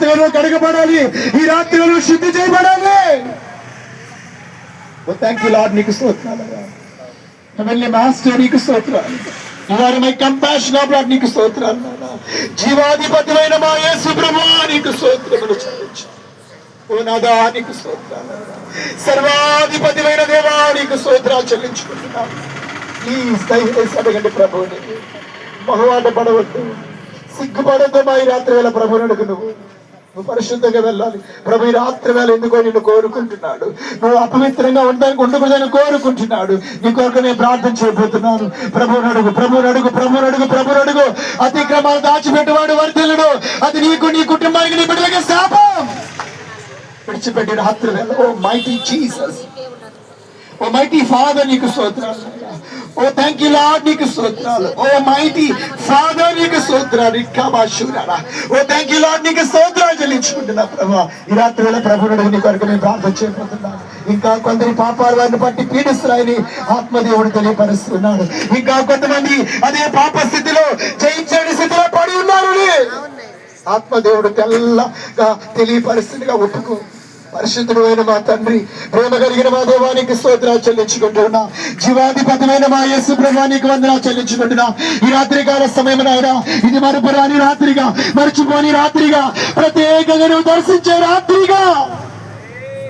రాత్రి కడగబడాలి, ఈ రాత్రి శుద్ధి చేయబడాలి. థ్యాంక్ యూ లార్డ్, నీకు స్తోత్రాలు. హెవెన్లీ మాస్టర్ నీకు స్తోత్రాలు. You are my compassion, Lord, నీకు స్తోత్రాలు. జీవాధిపతివైన మా యేసు ప్రభువా నీకు స్తోత్రములు చెల్లించు. ఓ నాదా నీకు స్తోత్రాలు. సర్వాధిపతివైన దేవా నీకు స్తోత్రాలు చెల్లించుకుంటున్నాను. ప్లీజ్ దయచేసి అడగండి ప్రభువుని. మొహమాట పడవద్దు, సిగ్గుపడద్దు. మా ఈ రాత్రి వేళ ప్రభువుని అడుగు. నువ్వు పరిశుద్ధంగా వెళ్ళాలి. ప్రభు ఈ రాత్రి వేళ ఎందుకో నిన్ను కోరుకుంటున్నాడు. నువ్వు అపవిత్రంగా ఉండకూడదని కోరుకుంటున్నాడు. నీ కొరకు నేను ప్రార్థన చేయబోతున్నాను. ప్రభువుని అడుగు, ప్రభువుని అడుగు, ప్రభువుని అడుగు, ప్రభువుని అడుగు. అతిక్రమాలు దాచిపెట్టేవాడు వర్ధిల్లుడు. అది నీకు, నీ కుటుంబానికి, నీ బిడ్డలకి శాపం. విడిచిపెట్టి రాత్రి వేళ ఓ మైటీ జీసస్, ఓ మైటీ ఫాదర్ నీకు స్తోత్రాలు. ఓ థ్యాంక్ యూ లార్డ్ నీకు స్తోత్రాలు. ఓ మైటీ ఫాదర్ నీకు స్తోత్రాలు. ఓ థ్యాంక్ యూ లార్డ్ నీకు స్తోత్రాలు చెల్లించుకుంటున్నా ప్రభా. ఈ రాత్రి వేళ ప్రభువుడు నీ కొరకు నేను ప్రార్థన చేయబోతున్నాను. ఇంకా కొందరి పాపాలు వారిని బట్టి పీడిస్తున్నాయని ఆత్మదేవుడు తెలియపరుస్తున్నాడు. ఇంకా కొంతమంది అదే పాప స్థితిలో, జయించని స్థితిలో పడి ఉన్నారు. ఆత్మదేవుడు తెల్లగా తెలియపరుస్తుందిగా ఒప్పుకో. పరిశుద్ధుడు అయిన మా తండ్రి, ప్రేమ కలిగిన మా దేవానికి స్తోత్రాలు చెల్లించుకుంటున్నా. జీవాధిపతమైన మా యేసు ప్రభువానికి వందనాలు చెల్లించుకుంటున్నా. ఈ రాత్రి కాల సమయం అయినా ఇది మరుపురాని రాత్రిగా, మర్చిపోని రాత్రిగా, ప్రత్యేకంగా నువ్వు దర్శించే రాత్రిగా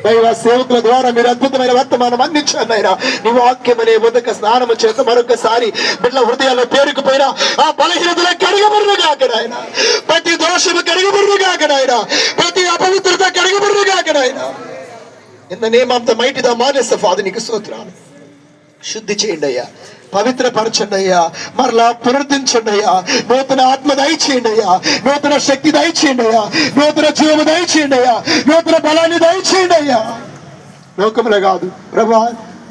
దైవ సేవకుల ద్వారా మీరు అద్భుతమైన వర్తమానం అందించారు ఆయన. నీ వాక్యమనే ఉదక స్నానము చేత మరొకసారి బిడ్డల హృదయాల్లో పేరుకుపోయిన ఆ బలహీనతల కడగబడునుగాక ఆయన. ప్రతి దోషము కడగబడునుగాక ఆయన. ప్రతి అపవిత్రత కడగబడునుగాక ఆయన. In the name of the mighty the honest father నీకు స్తోత్రాలు. శుద్ధి చేయండి అయ్యా, పవిత్రపరచండి అయ్యా, మరలా పునరుద్ధరించండి అయ్యా. నూతన ఆత్మ దయచేయండి అయ్యా, నూతన శక్తి దయచేయండి అయ్యా, నూతన జీవము దయచేయండి అయ్యా, నూతన బలాన్ని దయచేయండి అయ్యా. లోకములో కాదు ప్రభా,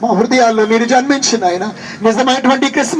మా హృదయాల్లో మీరు జన్మించిన ఆయన నిజమైనటువంటి క్రిస్మస్